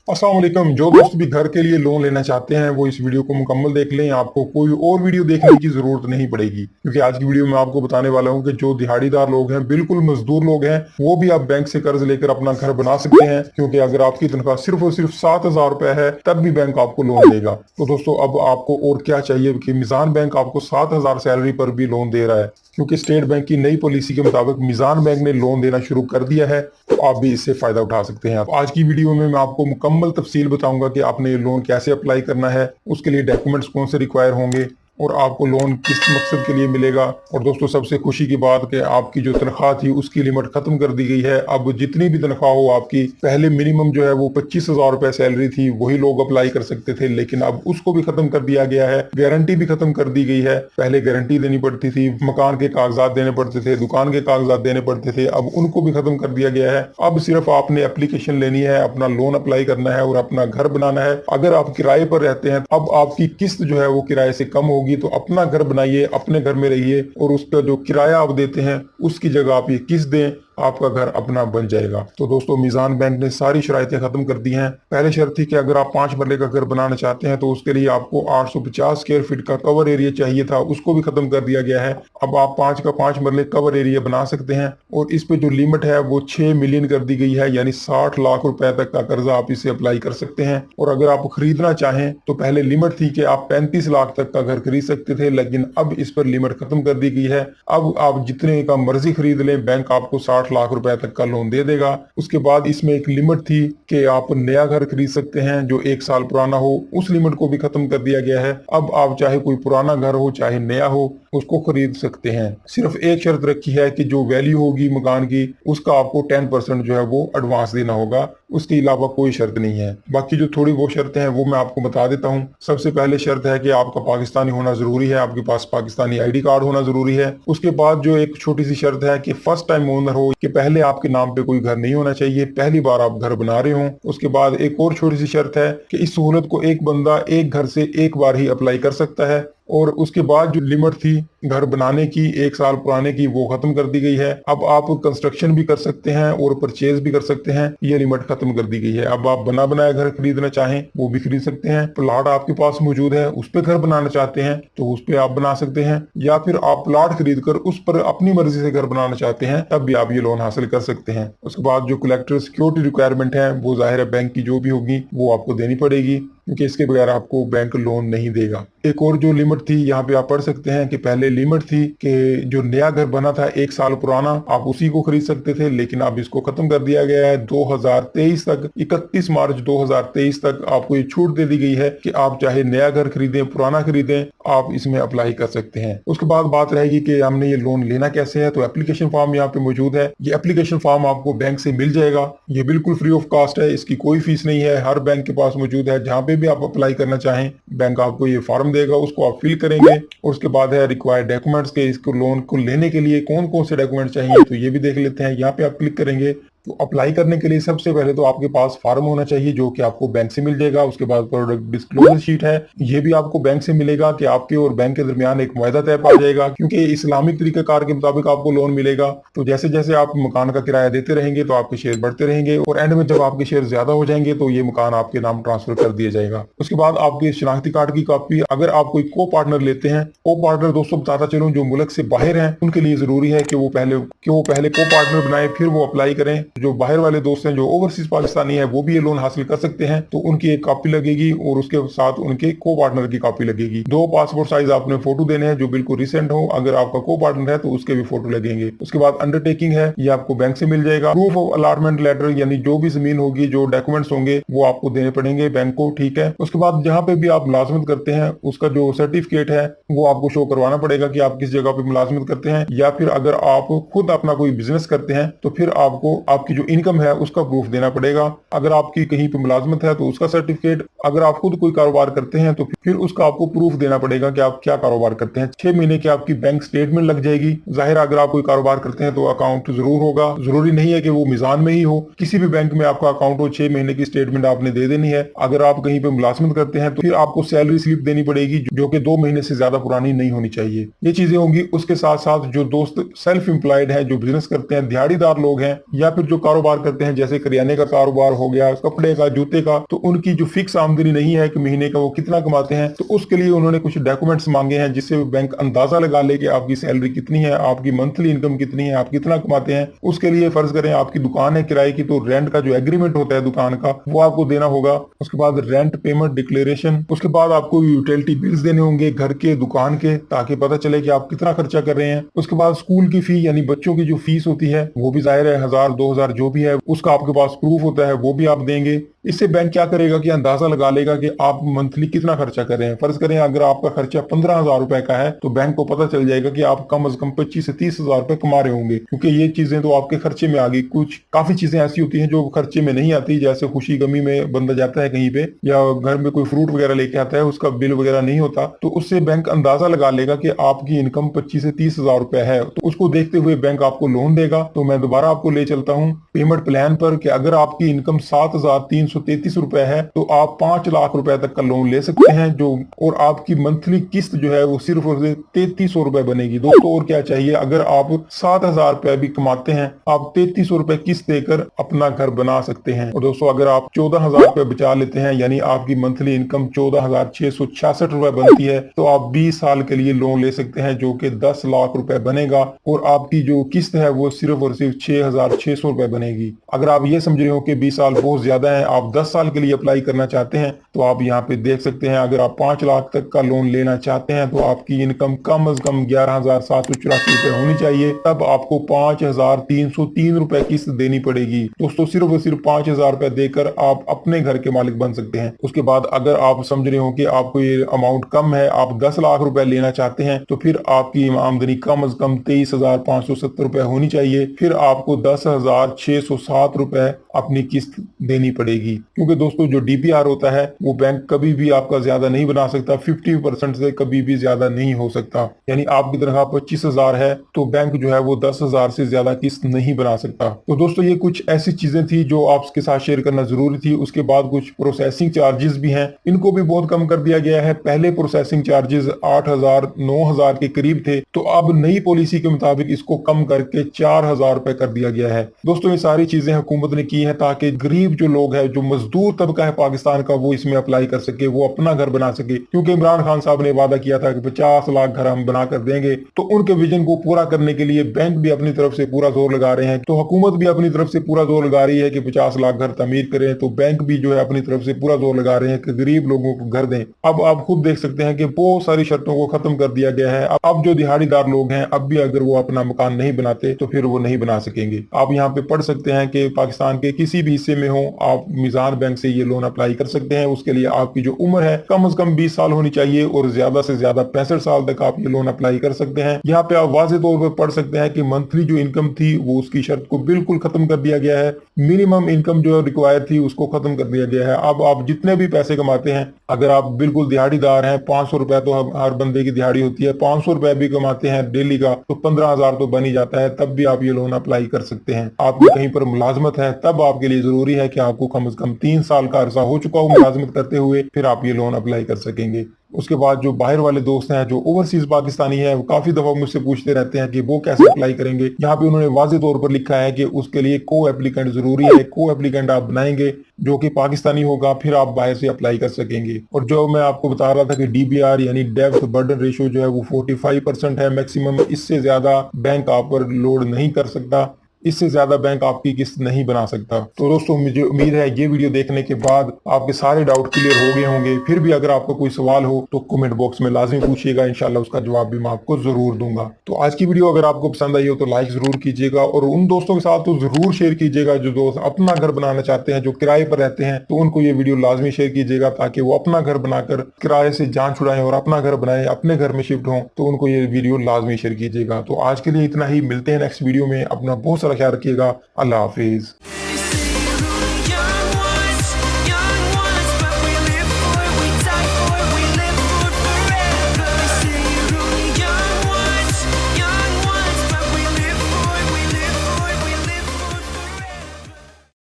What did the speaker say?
अस्सलाम वालेकुम। जो दोस्त भी घर के लिए लोन लेना चाहते हैं वो इस वीडियो को मुकम्मल देख लें। आपको कोई और वीडियो देखने की जरूरत नहीं पड़ेगी, क्योंकि आज की वीडियो में आपको बताने वाला हूं कि जो दिहाड़ीदार लोग हैं, बिल्कुल मजदूर लोग हैं, वो भी आप बैंक से कर्ज लेकर अपना घर बना सकते हैं। क्योंकि अगर आपकी तनख्वाह सिर्फ और सिर्फ 7,000 रुपए है तब भी बैंक आपको लोन देगा। तो दोस्तों, अब आपको और क्या चाहिए कि मिजान बैंक आपको 7,000 सैलरी पर भी लोन दे रहा है। क्योंकि स्टेट बैंक की नई पॉलिसी के मुताबिक मिजान बैंक ने लोन देना शुरू कर दिया है, तो आप भी इससे फायदा उठा सकते हैं। आज की वीडियो में मैं आपको मुकम्मल तफसील बताऊंगा कि आपने ये लोन कैसे अप्लाई करना है, उसके लिए डॉक्यूमेंट्स कौन से रिक्वायर होंगे और आपको लोन किस मकसद के लिए मिलेगा। और दोस्तों, सबसे खुशी की बात कि आपकी जो तनख्वाह थी उसकी लिमिट खत्म कर दी गई है। अब जितनी भी तनख्वाह हो आपकी, पहले मिनिमम जो है वो 25,000 रुपए सैलरी थी, वही लोग अप्लाई कर सकते थे, लेकिन अब उसको भी खत्म कर दिया गया है। गारंटी भी खत्म कर दी गई है। पहले गारंटी देनी पड़ती थी, मकान के कागजात देने पड़ते थे, दुकान के कागजात देने पड़ते थे, अब उनको भी खत्म कर दिया गया है। अब सिर्फ आपने एप्लीकेशन लेनी है, अपना लोन अप्लाई करना है और अपना घर बनाना है। अगर आप किराए पर रहते हैं, अब आपकी किस्त जो है वो किराए से कम होगी, तो अपना घर बनाइए, अपने घर में रहिए और उस पर जो किराया आप देते हैं उसकी जगह आप ये किस्त दें, आपका घर अपना बन जाएगा। तो दोस्तों, मिजान बैंक ने सारी शराइतें खत्म कर दी हैं। पहले शर्त थी कि अगर आप 5 मरले का घर बनाना चाहते हैं तो उसके लिए आपको 850 स्क्वायर फीट का कवर एरिया चाहिए था, उसको भी खत्म कर दिया गया है। अब आप 5 का 5 मरले कवर एरिया बना सकते हैं और इस पे जो लिमिट है वो 6 मिलियन कर दी गई है, यानी 60 लाख रुपए तक का कर्जा आप इसे अप्लाई कर सकते हैं। और अगर आप खरीदना चाहें तो पहले लिमिट थी कि आप 35 लाख तक का घर खरीद सकते थे, लेकिन अब इस पर लिमिट खत्म कर दी गई है। अब आप जितने का मर्जी खरीद लें, बैंक आपको 60 लाख रुपए तक का लोन दे देगा। उसके बाद इसमें एक लिमिट थी कि आप नया घर खरीद सकते हैं जो 1 साल पुराना हो, उस लिमिट को भी खत्म कर दिया गया है। अब आप चाहे कोई पुराना घर हो चाहे नया हो, उसको खरीद सकते हैं। सिर्फ एक शर्त रखी है कि जो वैल्यू होगी मकान की, उसका आपको 10% जो है वो एडवांस देना होगा। उसके अलावा कोई शर्त नहीं है। बाकी जो थोड़ी वो शर्तें हैं वो मैं आपको बता देता हूँ। सबसे पहले शर्त है कि आपका पाकिस्तानी होना जरूरी है, आपके पास पाकिस्तानी आईडी कार्ड होना जरूरी है। उसके बाद जो एक छोटी सी शर्त है कि फर्स्ट टाइम ओनर हो, कि पहले आपके नाम पे कोई घर नहीं होना चाहिए, पहली बार आप घर बना रहे हो। उसके बाद एक और छोटी सी शर्त है कि इस सहूलत को एक बंदा एक घर से एक बार ही अप्लाई कर सकता है। और उसके बाद जो लिमिट थी घर बनाने की 1 साल पुराने की, वो खत्म कर दी गई है। अब आप कंस्ट्रक्शन भी कर सकते हैं और परचेज भी कर सकते हैं, ये लिमिट खत्म कर दी गई है। अब आप बना बनाया घर खरीदना चाहें वो भी खरीद सकते हैं। प्लाट आपके पास मौजूद है, उस पर घर बनाना चाहते हैं तो उस पर आप बना सकते हैं, या फिर आप प्लाट खरीद कर उस पर अपनी मर्जी से घर बनाना चाहते हैं तब भी आप ये लोन हासिल कर सकते हैं। उसके बाद जो कलेक्टर सिक्योरिटी रिक्वायरमेंट है वो जाहिर है बैंक की जो भी होगी वो आपको देनी पड़ेगी, क्योंकि इसके बगैर आपको बैंक लोन नहीं देगा। एक और जो लिमिट थी यहाँ पे आप पढ़ सकते हैं कि पहले लिमिट थी कि जो नया घर बना था 1 साल पुराना, आप उसी को खरीद सकते थे, लेकिन अब इसको खत्म कर दिया गया है। 2023 तक, 31 मार्च 2023 तक आपको ये छूट दे दी गई है कि आप चाहे नया घर खरीदें पुराना खरीदें, आप इसमें अप्लाई कर सकते हैं। उसके बाद बात रहेगी कि हमने ये लोन लेना कैसे है। तो एप्लीकेशन फॉर्म यहाँ पे मौजूद है। ये एप्लीकेशन फॉर्म आपको बैंक से मिल जाएगा, ये बिल्कुल फ्री ऑफ कॉस्ट है, इसकी कोई फीस नहीं है, हर बैंक के पास मौजूद है। जहाँ पे भी आप अप्लाई करना चाहें बैंक आपको ये फॉर्म देगा, उसको आप फिल करेंगे। और उसके बाद है रिक्वायर्ड डॉक्यूमेंट्स के इसको लोन को लेने के लिए कौन कौन से डॉक्यूमेंट चाहिए, तो ये भी देख लेते हैं। यहाँ पे आप क्लिक करेंगे तो अप्लाई करने के लिए सबसे पहले तो आपके पास फॉर्म होना चाहिए जो कि आपको बैंक से मिल जाएगा। उसके बाद प्रोडक्ट डिस्क्लोजर शीट है, ये भी आपको बैंक से मिलेगा कि आपके और बैंक के दरमियान एक मुआहदा तय पा जाएगा, क्योंकि इस्लामिक तरीकाकार के मुताबिक आपको लोन मिलेगा। तो जैसे जैसे आप मकान का किराया देते रहेंगे तो आपके शेयर बढ़ते रहेंगे और एंड में जब आपके शेयर ज्यादा हो जाएंगे तो ये मकान आपके नाम ट्रांसफर कर दिया जाएगा। उसके बाद आपके शनाख्ती कार्ड की कॉपी, अगर आप कोई को पार्टनर लेते हैं, को पार्टनर दोस्तों बताता चलूं जो मुल्क से बाहर हैं उनके लिए जरूरी है कि वो पहले को पार्टनर बनाए फिर वो अप्लाई करें। जो बाहर वाले दोस्त हैं जो ओवरसीज पाकिस्तानी है वो भी ये लोन हासिल कर सकते हैं, तो उनकी एक कॉपी लगेगी और उसके साथ उनके को पार्टनर की कॉपी लगेगी। 2 पासपोर्ट साइज आपने फोटो देने हैं जो बिल्कुल रिसेंट हो, अगर आपका को पार्टनर है तो उसके भी फोटो लगेंगे। उसके बाद अंडरटेकिंग है, ये आपको बैंक से मिल जाएगा। प्रूफ ऑफ अलॉटमेंट लेटर, यानी जो भी जमीन होगी जो डॉक्यूमेंट्स होंगे वो आपको देने पड़ेंगे बैंक को, ठीक है। उसके बाद जहाँ पे भी आप मुलाजमत करते हैं उसका जो सर्टिफिकेट है वो आपको शो करवाना पड़ेगा कि आप किस जगह पे मुलाजमत करते हैं, या फिर अगर आप खुद अपना कोई बिजनेस करते हैं तो फिर आपको आपकी जो इनकम है उसका प्रूफ देना पड़ेगा। अगर आपकी कहीं पे मुलाजमत है तो उसका सर्टिफिकेट, अगर आप खुद कोई कारोबार करते हैं तो फिर उसका आपको प्रूफ देना पड़ेगा कि आप क्या कारोबार करते हैं। 6 महीने की आपकी बैंक स्टेटमेंट लग जाएगी। जाहिर अगर आप कोई कारोबार करते हैं तो अकाउंट जरूर होगा, जरूरी नहीं है कि वो मिजान में ही हो, किसी भी बैंक में आपका अकाउंट हो, 6 महीने की स्टेटमेंट आपने दे देनी है। अगर आप कहीं पे मुलाजमत करते हैं तो फिर आपको सैलरी स्लिप देनी पड़ेगी जो कि 2 महीने से ज्यादा पुरानी नहीं होनी चाहिए। ये चीजें होंगी। उसके साथ साथ जो दोस्त सेल्फ एम्प्लॉयड है, जो बिजनेस करते हैं, दिहाड़ीदार लोग हैं, या फिर जो कारोबार करते हैं, जैसे करियाने का कारोबार हो गया, कपड़े का, जूते का, तो उनकी जो फिक्स आमदनी नहीं है कि महीने का वो कितना कमाते हैं, तो उसके लिए उन्होंने कुछ डॉक्यूमेंट्स मांगे हैं जिससे बैंक अंदाजा लगा ले कि आपकी सैलरी कितनी है, आपकी मंथली इनकम कितनी है, आप कितना कमाते हैं। उसके लिए फर्ज करें आपकी दुकान है किराए की, तो रेंट का जो एग्रीमेंट होता है दुकान का वो आपको देना होगा। उसके बाद रेंट पेमेंट डिक्लेरेशन, उसके बाद आपको यूटिलिटी बिल्स देने होंगे घर के, दुकान के, ताकि पता चले कि आप कितना खर्चा कर रहे हैं। उसके बाद स्कूल की फी यानी बच्चों की जो फीस होती है वो भी जाहिर है 1000-2000 जो भी है उसका आपके पास प्रूफ होता है, वो भी आप देंगे। इससे बैंक क्या करेगा कि अंदाजा लगा लेगा कि आप मंथली कितना खर्चा कर रहे हैं। फर्ज करें अगर आपका खर्चा 15,000 रुपए का है तो बैंक को पता चल जाएगा कि आप कम से कम 25 से 30,000 रुपए कमा रहे होंगे, क्योंकि ये चीजें तो आपके खर्चे में आ गई। कुछ काफी चीजें ऐसी होती हैं जो खर्चे में नहीं आती, जैसे खुशी गमी में बंदा जाता है कहीं पे या घर में कोई फ्रूट वगैरह लेके आता है, उसका बिल वगैरह नहीं होता, तो उससे बैंक अंदाजा लगा लेगा कि आपकी इनकम 25 से 30,000 रुपए है, तो उसको देखते हुए बैंक आपको लोन देगा। तो मैं दोबारा आपको ले चलता हूँ पेमेंट प्लान पर कि अगर आपकी इनकम 7,333 रुपए है तो आप 5 लाख रुपए तक का लोन ले सकते हैं, जो और आपकी मंथली किस्त जो है वो सिर्फ और सिर्फ 3,300 रुपए बनेगी। दोस्तों और क्या चाहिए, अगर आप 7,000 रुपए भी कमाते हैं आप 3,300 रुपए किस्त देकर अपना घर बना सकते हैं। और दोस्तों अगर आप 14,000 रुपए बचा लेते हैं यानी आपकी मंथली इनकम 14,666 रुपए बनती है, तो आप 20 साल के लिए लोन ले सकते हैं जो कि 10 लाख रुपए बनेगा, और आपकी जो किस्त है वो सिर्फ और सिर्फ 6,600 रुपए बनेगी। अगर आप ये समझ रहे हो कि 20 साल बहुत ज्यादा है, आप 10 साल के लिए अप्लाई करना चाहते हैं, तो आप यहाँ पे देख सकते हैं अगर आप 5 लाख तक का लोन लेना चाहते हैं तो आपकी इनकम कम से कम 11,784 रुपए होनी चाहिए, तब आपको 5,303 रुपए किस्त देनी पड़ेगी। दोस्तों सिर्फ और सिर्फ 5,000 रुपए देकर आप अपने घर के मालिक बन सकते हैं। उसके बाद अगर आप समझ रहे हो कि आपको ये अमाउंट कम है, आप 10 लाख रुपए लेना चाहते हैं, तो फिर आपकी आमदनी कम से कम 23,570 रुपए होनी चाहिए, फिर आपको 10,607 रुपए अपनी किस्त देनी पड़ेगी। क्योंकि दोस्तों जो डीपीआर होता है वो बैंक कभी भी आपका ज्यादा नहीं बना सकता, 50% से कभी भी ज्यादा नहीं हो सकता। यानी आपकी तनख्वाह 25,000 है तो बैंक जो है वो 10,000 से ज्यादा किस्त नहीं बना सकता। तो दोस्तों ये कुछ ऐसी चीजें थी जो आपके साथ शेयर करना जरूरी थी। उसके बाद कुछ प्रोसेसिंग चार्जेस भी हैं, इनको भी बहुत कम कर दिया गया है। पहले प्रोसेसिंग चार्जेस 8,000 9,000 के करीब थे, तो अब नई पॉलिसी के मुताबिक इसको कम करके 4,000 रुपए कर दिया गया है। दोस्तों ये सारी चीजें हुकूमत ने की है ताकि गरीब जो लोग है, जो मजदूर तबका है पाकिस्तान का, वो इसमें अप्लाई कर सके, वो अपना घर बना सके। क्योंकि इमरान खान साहब ने वादा किया था कि 50 लाख घर हम बना कर देंगे, तो उनके विजन को पूरा करने के लिए बैंक भी अपनी तरफ से पूरा जोर लगा रहे हैं, तो हुकूमत भी अपनी तरफ से पूरा जोर लगा रही है कि 50 लाख घर तमीर करें, तो बैंक भी जो है अपनी तरफ से पूरा जोर लगा रहे हैं कि गरीब लोगों को घर दें। अब आप खुद देख सकते हैं कि बहुत सारी शर्तों को खत्म कर दिया गया है। अब जो दिहाड़ीदार लोग हैं अब भी अगर वो अपना मकान नहीं बनाते तो फिर वो नहीं बना सकेंगे। आप यहाँ पे पढ़ सकते हैं कि पाकिस्तान के किसी भी हिस्से में हो आप मिजान बैंक से ये लोन अप्लाई कर सकते हैं। उसके लिए आपकी जो उम्र है कम से कम 20 साल होनी चाहिए और ज्यादा से ज्यादा 65 साल तक आप ये लोन अप्लाई कर सकते हैं। यहाँ पे आप वाज़ेह तौर पर पढ़ सकते हैं कि मंथली जो इनकम थी वो उसकी शर्त को बिल्कुल खत्म कर दिया गया है। मिनिमम इनकम जो रिक्वायर थी उसको खत्म कर दिया गया है। अब आप जितने भी पैसे कमाते हैं, अगर आप बिल्कुल दिहाड़ीदार हैं, 500 रुपए तो हर बंदे की दिहाड़ी होती है, 500 रुपए भी कमाते हैं डेली का तो 15,000 तो बन ही जाता है, तब भी आप ये लोन अप्लाई कर सकते हैं। आपकी कहीं पर मुलाजमत है तब आपके लिए जरूरी है कि आपको कम से कम 3 साल का अरसा हो चुका हो मुलाजमत करते हुए, फिर आप ये लोन अप्लाई कर सकेंगे। उसके बाद जो बाहर वाले दोस्त हैं, जो ओवरसीज पाकिस्तानी है, वो काफी दफा मुझसे पूछते रहते हैं कि वो कैसे अप्लाई करेंगे। यहाँ पे उन्होंने वाज़ेह तौर पर लिखा है कि उसके लिए को एप्लीकेंट जरूरी है। को एप्लीकेंट आप बनाएंगे जो कि पाकिस्तानी होगा, फिर आप बाहर से अप्लाई कर सकेंगे। और जो मैं आपको बता रहा था कि डीबीआर यानी डेब्ट बर्डन रेशियो जो है वो 45% है मैक्सिमम, इससे ज्यादा बैंक आप पर लोड नहीं कर सकता, इससे ज्यादा बैंक आपकी किस्त नहीं बना सकता। तो दोस्तों मुझे उम्मीद है ये वीडियो देखने के बाद आपके सारे डाउट क्लियर हो गए होंगे। फिर भी अगर आपका कोई सवाल हो तो कमेंट बॉक्स में लाजमी पूछिएगा, इंशाल्लाह उसका जवाब भी मैं आपको जरूर दूंगा। तो आज की वीडियो अगर आपको पसंद आई हो तो लाइक जरूर कीजिएगा और उन दोस्तों के साथ तो जरूर शेयर कीजिएगा जो दोस्त अपना घर बनाना चाहते हैं, जो किराए पर रहते हैं, तो उनको ये वीडियो लाजमी शेयर कीजिएगा ताकि वो अपना घर बनाकर किराए से जान छुड़ाएं और अपना घर बनाए, अपने घर में शिफ्ट हों। तो उनको ये वीडियो लाजमी शेयर कीजिएगा। तो आज के लिए इतना ही, मिलते हैं नेक्स्ट वीडियो में। अपना बहुत सारा ख्याल रखिएगा। अल्लाह हाफिज।